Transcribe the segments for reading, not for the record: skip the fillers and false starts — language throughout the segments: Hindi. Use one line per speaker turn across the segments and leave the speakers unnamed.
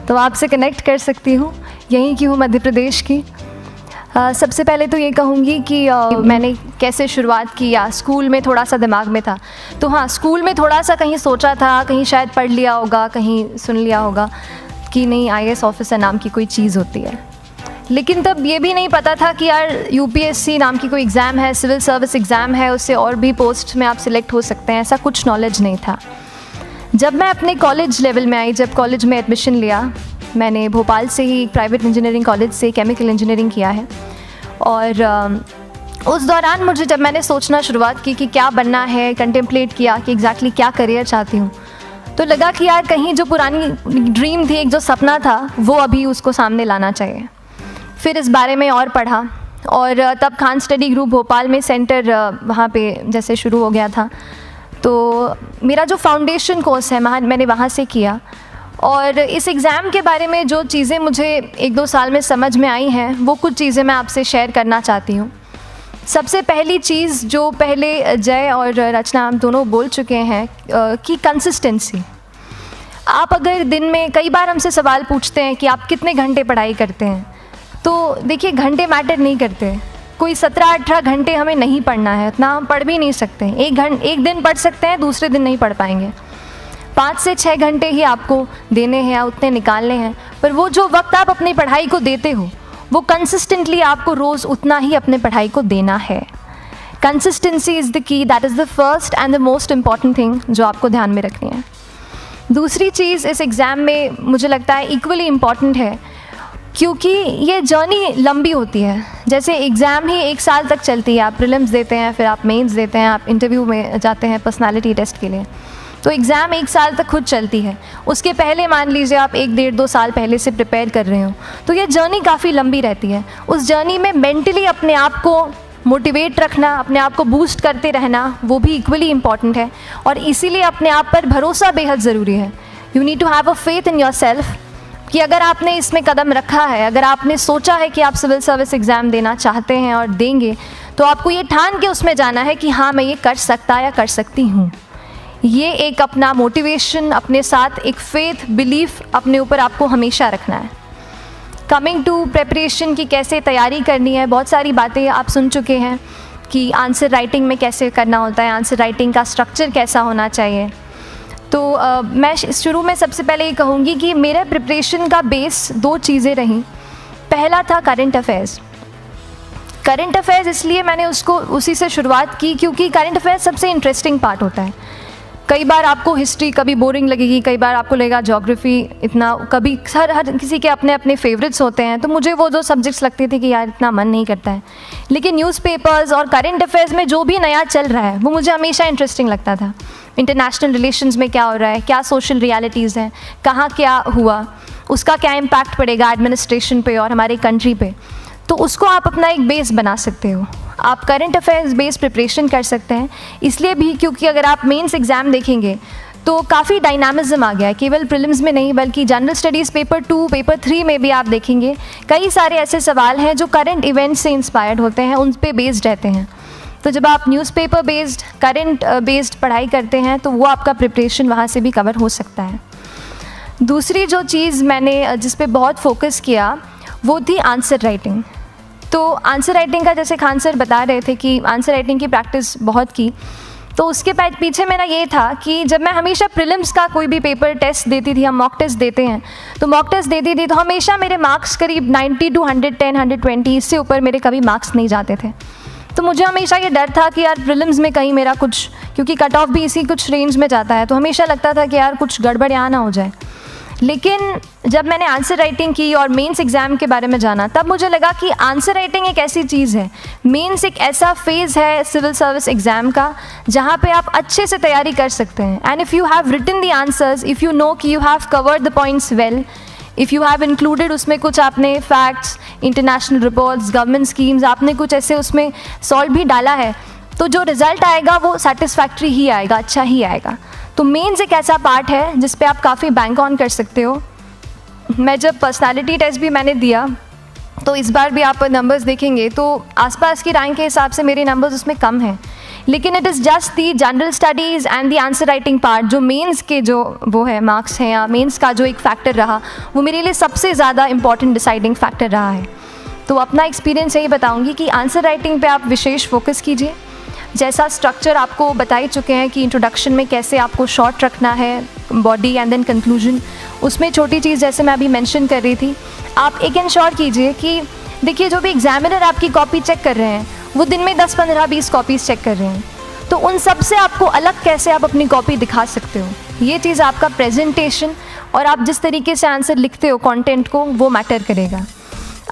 तो आपसे कनेक्ट कर सकती हूँ। यहीं की हूँ, मध्य प्रदेश की। सबसे पहले तो ये कहूँगी कि मैंने कैसे शुरुआत की, या स्कूल में थोड़ा सा दिमाग में था। तो हाँ, स्कूल में थोड़ा सा कहीं सोचा था, कहीं शायद पढ़ लिया होगा, कहीं सुन लिया होगा कि नहीं IAS ऑफिसर नाम की कोई चीज़ होती है। लेकिन तब ये भी नहीं पता था कि यार UPSC नाम की कोई एग्ज़ाम है, सिविल सर्विस एग्ज़ाम है, उससे और भी पोस्ट में आप सिलेक्ट हो सकते हैं, ऐसा कुछ नॉलेज नहीं था। जब मैं अपने कॉलेज लेवल में आई, जब कॉलेज में एडमिशन लिया, मैंने भोपाल से ही प्राइवेट इंजीनियरिंग कॉलेज से केमिकल इंजीनियरिंग किया है। और उस दौरान मुझे जब मैंने सोचना शुरुआत की कि क्या बनना है, कंटेम्पलेट किया कि एग्जैक्टली क्या करियर चाहती हूँ, तो लगा कि यार कहीं जो पुरानी ड्रीम थी, एक जो सपना था, वो अभी उसको सामने लाना चाहिए। फिर इस बारे में और पढ़ा, और तब खान स्टडी ग्रुप भोपाल में सेंटर वहाँ पे जैसे शुरू हो गया था, तो मेरा जो फाउंडेशन कोर्स है मैंने वहाँ से किया। और इस एग्ज़ाम के बारे में जो चीज़ें मुझे 1-2 साल में समझ में आई हैं, वो कुछ चीज़ें मैं आपसे शेयर करना चाहती हूँ। सबसे पहली चीज़ जो पहले जय और रचना हम दोनों बोल चुके हैं कि कंसिस्टेंसी। आप अगर दिन में, कई बार हमसे सवाल पूछते हैं कि आप कितने घंटे पढ़ाई करते हैं, तो देखिए घंटे मैटर नहीं करते। कोई 17-18 घंटे हमें नहीं पढ़ना है, उतना हम पढ़ भी नहीं सकते। एक दिन पढ़ सकते हैं, दूसरे दिन नहीं पढ़ पाएंगे। 5 से 6 घंटे ही आपको देने हैं, उतने निकालने हैं। पर वो जो वक्त आप अपनी पढ़ाई को देते हो, वो कंसिस्टेंटली आपको रोज़ उतना ही अपने पढ़ाई को देना है। Consistency is the key, that is the first and the most important thing जो आपको ध्यान में रखनी है। दूसरी चीज़ इस एग्ज़ाम में मुझे लगता है इक्वली इम्पॉर्टेंट है, क्योंकि ये जर्नी लंबी होती है। जैसे एग्ज़ाम ही 1 साल तक चलती है, आप प्रीलिम्स देते हैं, फिर आप मेंस देते हैं, आप इंटरव्यू में जाते हैं पर्सनालिटी टेस्ट के लिए। तो एग्ज़ाम 1 साल तक खुद चलती है। उसके पहले मान लीजिए आप 1-1.5-2 साल पहले से प्रिपेयर कर रहे हो, तो ये जर्नी काफ़ी लंबी रहती है। उस जर्नी में मेंटली अपने आप को मोटिवेट रखना, अपने आप को बूस्ट करते रहना, वो भी इक्वली इम्पॉर्टेंट है। और इसीलिए अपने आप पर भरोसा बेहद ज़रूरी है। You need to have a faith in yourself कि अगर आपने इसमें कदम रखा है, अगर आपने सोचा है कि आप सिविल सर्विस एग्ज़ाम देना चाहते हैं और देंगे, तो आपको ये ठान के उसमें जाना है कि हाँ, मैं ये कर सकता या कर सकती हूँ। ये एक अपना मोटिवेशन, अपने साथ एक फेथ, बिलीफ अपने ऊपर आपको हमेशा रखना है। कमिंग टू प्रेपरेशन की कैसे तैयारी करनी है, बहुत सारी बातें आप सुन चुके हैं कि आंसर राइटिंग में कैसे करना होता है, आंसर राइटिंग का स्ट्रक्चर कैसा होना चाहिए। तो मैं शुरू में सबसे पहले ये कहूँगी कि मेरे प्रिपरेशन का बेस 2 चीज़ें रहीं। पहला था करंट अफेयर्स। करंट अफेयर्स इसलिए मैंने उसको उसी से शुरुआत की क्योंकि करंट अफेयर्स सबसे इंटरेस्टिंग पार्ट होता है। कई बार आपको हिस्ट्री कभी बोरिंग लगेगी, कई बार आपको लगेगा ज्योग्राफी इतना, कभी हर किसी के अपने अपने फेवरेट्स होते हैं। तो मुझे वो जो सब्जेक्ट्स लगते थे कि यार इतना मन नहीं करता है, लेकिन न्यूज़पेपर्स और करंट अफेयर्स में जो भी नया चल रहा है वो मुझे हमेशा इंटरेस्टिंग लगता था। इंटरनेशनल रिलेशंस में क्या हो रहा है, क्या सोशल रियलिटीज़ हैं, कहाँ क्या हुआ, उसका क्या इम्पैक्ट पड़ेगा एडमिनिस्ट्रेशन पे और हमारे कंट्री पे, तो उसको आप अपना एक बेस बना सकते हो। आप करंट अफेयर्स बेस्ड प्रिपरेशन कर सकते हैं, इसलिए भी क्योंकि अगर आप मेंस एग्ज़ाम देखेंगे तो काफ़ी डायनामिज्म आ गया है। केवल प्रीलिम्स में नहीं, बल्कि जनरल स्टडीज़ पेपर 2, पेपर 3 में भी आप देखेंगे कई सारे ऐसे सवाल हैं जो करंट इवेंट्स से इंस्पायर्ड होते हैं, उन पे बेस्ड रहते हैं। तो जब आप न्यूज़पेपर बेस्ड, करंट बेस्ड पढ़ाई करते हैं तो वो आपका प्रिपरेशन वहाँ से भी कवर हो सकता है। दूसरी जो चीज़ मैंने जिस पे बहुत फोकस किया वो थी आंसर राइटिंग। तो आंसर राइटिंग का, जैसे खान सर बता रहे थे कि आंसर राइटिंग की प्रैक्टिस बहुत की, तो उसके पीछे मेरा ये था कि जब मैं हमेशा प्रीलिम्स का कोई भी पेपर टेस्ट देती थी, हम मॉक टेस्ट देते हैं, तो मॉक टेस्ट देती थी तो हमेशा मेरे मार्क्स करीब 90 to 110, 120, इससे ऊपर मेरे कभी मार्क्स नहीं जाते थे। तो मुझे हमेशा ये डर था कि यार प्रीलिम्स में कहीं मेरा कुछ, क्योंकि कट ऑफ भी इसी कुछ रेंज में जाता है, तो हमेशा लगता था कि यार कुछ गड़बड़ यहाँ ना हो जाए। लेकिन जब मैंने आंसर राइटिंग की और मेंस एग्ज़ाम के बारे में जाना, तब मुझे लगा कि आंसर राइटिंग एक ऐसी चीज़ है, मेंस एक ऐसा फेज़ है सिविल सर्विस एग्ज़ाम का जहाँ पे आप अच्छे से तैयारी कर सकते हैं। And if you have written the answers, if you know कि you have covered the points well, if you have included उसमें कुछ आपने facts, international reports, government schemes, आपने कुछ ऐसे उसमें सॉल्व भी डाला है, तो जो रिज़ल्ट आएगा वो सेटिस्फैक्ट्री ही आएगा, अच्छा ही आएगा। तो मेंस एक ऐसा पार्ट है जिस पे आप काफ़ी बैंक ऑन कर सकते हो। मैं जब पर्सनालिटी टेस्ट भी मैंने दिया, तो इस बार भी आप नंबर्स देखेंगे तो आसपास की रैंक के हिसाब से मेरे नंबर्स उसमें कम हैं, लेकिन it is just the general studies and the answer writing part, जो मेंस के जो वो है मार्क्स हैं या मेंस का जो एक फैक्टर रहा, वो मेरे लिए सबसे ज़्यादा इंपॉर्टेंट डिसाइडिंग फैक्टर रहा है। तो अपना एक्सपीरियंस यही बताऊंगी कि आंसर राइटिंग पे आप विशेष फोकस कीजिए। जैसा स्ट्रक्चर आपको बता ही चुके हैं कि इंट्रोडक्शन में कैसे आपको शॉर्ट रखना है, बॉडी एंड देन कंक्लूजन, उसमें छोटी चीज़ जैसे मैं अभी मेंशन कर रही थी, आप एक इंश्योर कीजिए कि देखिए जो भी एग्जामिनर आपकी कॉपी चेक कर रहे हैं वो दिन में 10, 15, 20 कॉपीज़ चेक कर रहे हैं, तो उन सब से आपको अलग कैसे आप अपनी कॉपी दिखा सकते हो, ये चीज़ आपका प्रेजेंटेशन और आप जिस तरीके से आंसर लिखते हो कंटेंट को, वो मैटर करेगा।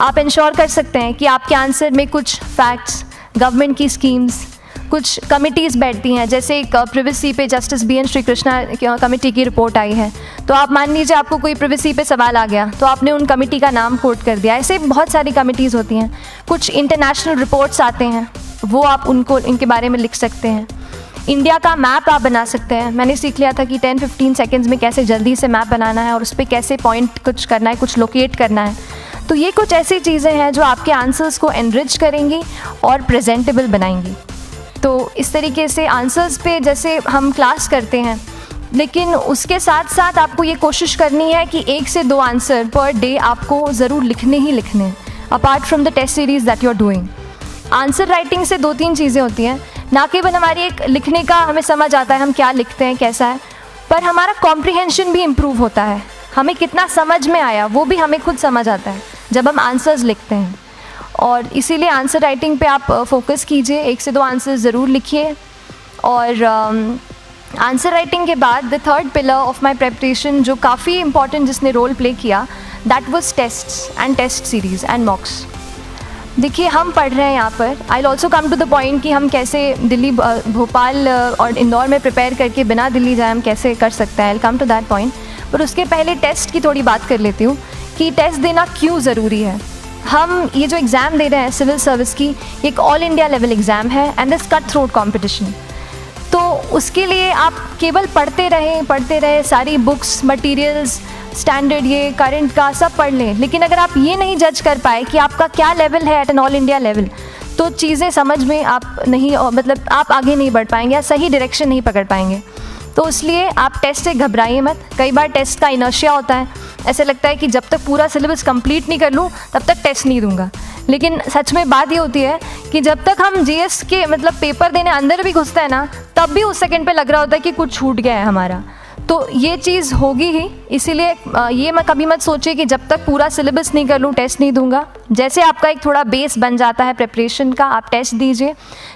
आप इंश्योर कर सकते हैं कि आपके आंसर में कुछ फैक्ट्स, गवर्नमेंट की स्कीम्स, कुछ कमिटीज़ बैठती हैं, जैसे एक प्रिवेसी पे justice BN Shri Krishna committee की रिपोर्ट आई है, तो आप मान लीजिए आपको कोई प्रिवेसी पे सवाल आ गया तो आपने उन कमेटी का नाम कोट कर दिया। ऐसे बहुत सारी कमिटीज़ होती हैं। कुछ इंटरनेशनल रिपोर्ट्स आते हैं, वो आप उनको इनके बारे में लिख सकते हैं। इंडिया का मैप आप बना सकते हैं। मैंने सीख लिया था कि 10-15 सेकेंड्स में कैसे जल्दी से मैप बनाना है और उस पर कैसे पॉइंट कुछ करना है, कुछ लोकेट करना है। तो ये कुछ ऐसी चीज़ें हैं जो आपके आंसर्स को एनरिच करेंगी और प्रेजेंटेबल बनाएंगी। तो इस तरीके से आंसर्स पे जैसे हम क्लास करते हैं, लेकिन उसके साथ साथ आपको ये कोशिश करनी है कि 1 से 2 आंसर पर डे आपको ज़रूर लिखने ही लिखने हैं, apart from the test series that you are doing. Answer writing से 2-3 चीज़ें होती हैं, ना केवल हमारी एक लिखने का हमें समझ आता है हम क्या लिखते हैं कैसा है, पर हमारा कॉम्प्रिहेंशन भी इम्प्रूव होता है। हमें कितना समझ में आया वो भी हमें खुद समझ आता है जब हम आंसर्स लिखते हैं। और इसीलिए आंसर राइटिंग पे आप फोकस कीजिए, 1 से 2 आंसर ज़रूर लिखिए। और आंसर राइटिंग के बाद the third pillar of my preparation जो काफ़ी इंपॉर्टेंट जिसने रोल प्ले किया, that was tests and test series and mocks. देखिए हम पढ़ रहे हैं यहाँ पर, I will also come to the point कि हम कैसे दिल्ली, भोपाल और इंदौर में प्रिपेयर करके बिना दिल्ली जाए हम कैसे कर सकते हैं, I will come to that point. पर उसके पहले टेस्ट की थोड़ी बात कर लेती हूँ कि टेस्ट देना क्यों ज़रूरी है। हम ये जो एग्ज़ाम दे रहे हैं सिविल सर्विस की, एक ऑल इंडिया लेवल एग्ज़ाम है and this cut throat competition. तो उसके लिए आप केवल पढ़ते रहें, सारी बुक्स, मटेरियल्स, स्टैंडर्ड ये करंट का सब पढ़ लें, लेकिन अगर आप ये नहीं जज कर पाए कि आपका क्या लेवल है at an all India level, तो चीज़ें समझ में आप नहीं, मतलब आप आगे नहीं बढ़ पाएंगे या सही डायरेक्शन नहीं पकड़ पाएंगे। तो इसलिए आप टेस्ट से घबराइए मत। कई बार टेस्ट का इनर्शिया होता है, ऐसे लगता है कि जब तक पूरा सिलेबस कंप्लीट नहीं कर लूँ तब तक टेस्ट नहीं दूंगा, लेकिन सच में बात ये होती है कि जब तक हम GS के मतलब पेपर देने अंदर भी घुसते हैं ना, तब भी उस सेकंड पे लग रहा होता है कि कुछ छूट गया है हमारा। तो ये चीज़ होगी ही, इसीलिए ये मैं कभी मत सोचिए कि जब तक पूरा सिलेबस नहीं कर लूँ टेस्ट नहीं दूंगा। जैसे आपका एक थोड़ा बेस बन जाता है प्रिपरेशन का, आप टेस्ट दीजिए,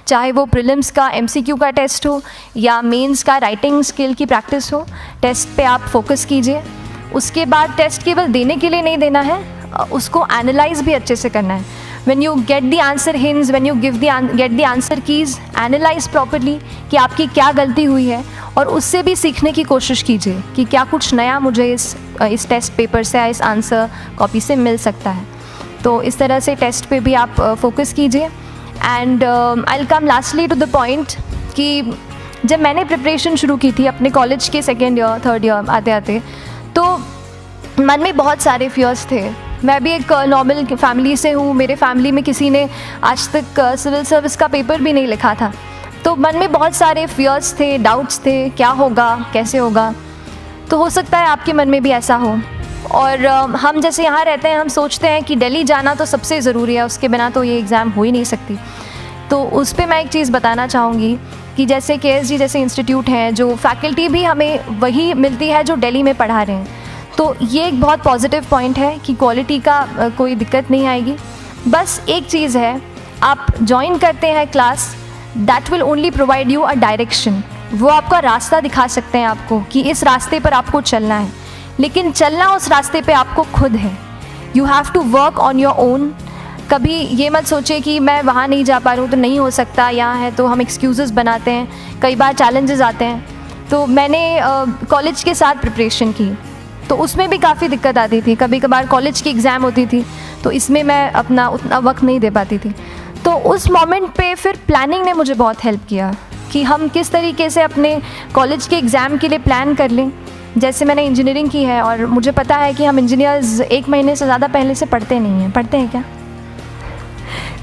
चाहे वो प्रीलिम्स का MCQ का टेस्ट हो या मेंस का राइटिंग स्किल की प्रैक्टिस हो, टेस्ट पे आप फोकस कीजिए। उसके बाद टेस्ट केवल देने के लिए नहीं देना है, उसको एनालाइज भी अच्छे से करना है। when you get the answer hints, when you get the answer keys, analyze properly कि आपकी क्या गलती हुई है और उससे भी सीखने की कोशिश कीजिए कि क्या कुछ नया मुझे इस टेस्ट पेपर से या इस आंसर कॉपी से मिल सकता है। तो इस तरह से टेस्ट पे भी आप फोकस कीजिए। And I will come lastly to the point कि जब मैंने प्रिपरेशन शुरू की थी अपने कॉलेज के 2nd ईयर 3rd ईयर आते आते, तो मन में बहुत सारे फियर्स थे। मैं भी एक नॉर्मल फैमिली से हूँ, मेरे फैमिली में किसी ने आज तक सिविल सर्विस का पेपर भी नहीं लिखा था, तो मन में बहुत सारे फियर्स थे, डाउट्स थे, क्या होगा, कैसे होगा। तो हो सकता है आपके मन में भी ऐसा हो। और हम जैसे यहाँ रहते हैं, हम सोचते हैं कि दिल्ली जाना तो सबसे ज़रूरी है, उसके बिना तो ये एग्ज़ाम हो ही नहीं सकती। तो उस पर मैं एक चीज़ बताना चाहूँगी कि जैसे KSG जैसे इंस्टीट्यूट हैं, जो फैकल्टी भी हमें वही मिलती है जो दिल्ली में पढ़ा रहे हैं। तो ये एक बहुत पॉजिटिव पॉइंट है कि क्वालिटी का कोई दिक्कत नहीं आएगी। बस एक चीज़ है, आप ज्वाइन करते हैं class, that will only provide you a direction. वो आपका रास्ता दिखा सकते हैं आपको कि इस रास्ते पर आपको चलना है, लेकिन चलना उस रास्ते पे आपको खुद है। You have to work on your own. कभी ये मत सोचिए कि मैं वहाँ नहीं जा पा रहा हूँ तो नहीं हो सकता, यहाँ है, तो हम एक्सक्यूज़ेस बनाते हैं। कई बार चैलेंजेस आते हैं। तो मैंने कॉलेज के साथ प्रिपरेशन की, तो उसमें भी काफ़ी दिक्कत आती थी। कभी कभार कॉलेज की एग्ज़ाम होती थी तो इसमें मैं अपना उतना वक्त नहीं दे पाती थी। तो उस मोमेंट पे फिर प्लानिंग ने मुझे बहुत हेल्प किया कि हम किस तरीके से अपने कॉलेज के एग्ज़ाम के लिए प्लान कर लें। जैसे मैंने इंजीनियरिंग की है और मुझे पता है कि हम इंजीनियर्स 1 महीने से ज़्यादा पहले से पढ़ते नहीं हैं। पढ़ते हैं क्या?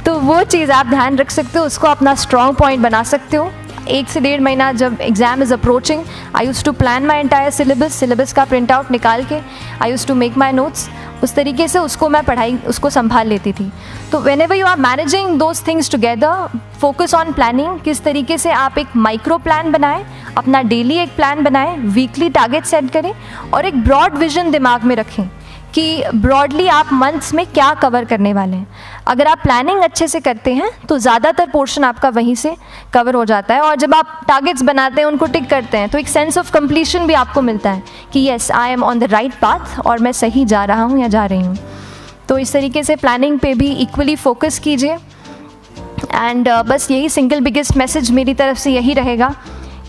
तो वो चीज़ आप ध्यान रख सकते हो, उसको अपना स्ट्रॉन्ग पॉइंट बना सकते हो 1 से 1.5 महीना जब exam is approaching, I use to plan my entire syllabus का प्रिंट आउट निकाल के I use to make my notes, उस तरीके से उसको मैं उसको संभाल लेती थी। तो whenever you are managing those things together, focus on planning, किस तरीके से आप एक माइक्रो प्लान बनाएं, अपना डेली एक प्लान बनाएं, वीकली टारगेट सेट करें और एक ब्रॉड विजन दिमाग में रखें कि ब्रॉडली आप मंथ्स में क्या कवर करने वाले हैं। अगर आप प्लानिंग अच्छे से करते हैं तो ज़्यादातर पोर्शन आपका वहीं से कवर हो जाता है, और जब आप टारगेट्स बनाते हैं, उनको टिक करते हैं, तो एक सेंस ऑफ कंप्लीशन भी आपको मिलता है कि yes I am on the right path और मैं सही जा रहा हूँ या जा रही हूँ। तो इस तरीके से प्लानिंग पे भी इक्वली फोकस कीजिए। एंड बस यही सिंगल बिगेस्ट मैसेज मेरी तरफ से यही रहेगा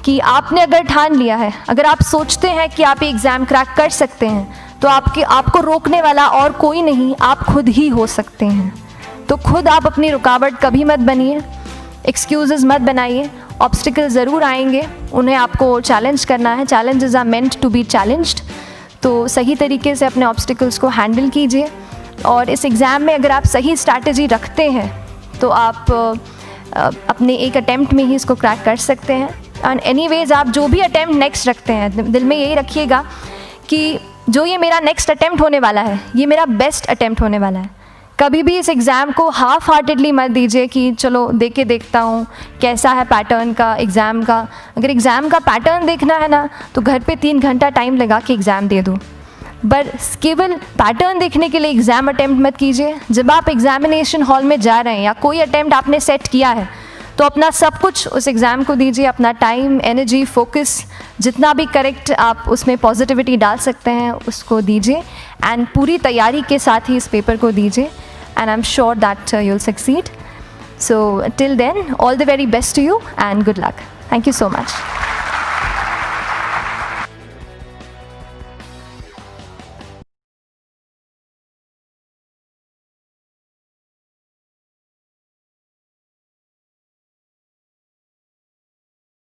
कि आपने अगर ठान लिया है, अगर आप सोचते हैं कि आप ये एग्ज़ाम क्रैक कर सकते हैं, तो आपको रोकने वाला और कोई नहीं, आप खुद ही हो सकते हैं। तो खुद आप अपनी रुकावट कभी मत बनिए, एक्सक्यूज़ेस मत बनाइए। ऑब्स्टिकल ज़रूर आएंगे, उन्हें आपको चैलेंज करना है। Challenges are meant to be challenged. तो सही तरीके से अपने ऑब्स्टिकल्स को हैंडल कीजिए, और इस एग्ज़ाम में अगर आप सही स्ट्रैटेजी रखते हैं तो आप अपने एक अटैम्प्ट में ही इसको क्रैक कर सकते हैं। एंड एनीवेज आप जो भी अटैम्प्ट नेक्स्ट रखते हैं, दिल में यही रखिएगा कि जो ये मेरा नेक्स्ट अटैम्प्ट होने वाला है, ये मेरा बेस्ट अटैम्प्ट होने वाला है। कभी भी इस एग्ज़ाम को हाफ हार्टेडली मत दीजिए कि चलो दे के देखता हूँ कैसा है पैटर्न का एग्ज़ाम का। अगर एग्ज़ाम का पैटर्न देखना है ना, तो घर पे 3 घंटा टाइम लगा के एग्ज़ाम दे दो, बस केवल पैटर्न देखने के लिए एग्ज़ाम अटैम्प्ट मत कीजिए। जब आप एग्ज़ामिनेशन हॉल में जा रहे हैं या कोई अटैम्प्ट आपने सेट किया है, तो अपना सब कुछ उस एग्ज़ाम को दीजिए, अपना टाइम, एनर्जी, फोकस, जितना भी करेक्ट आप उसमें पॉजिटिविटी डाल सकते हैं उसको दीजिए, एंड पूरी तैयारी के साथ ही इस पेपर को दीजिए, and I am sure that you will succeed. So till then, all the very best to you and good luck. Thank you so much.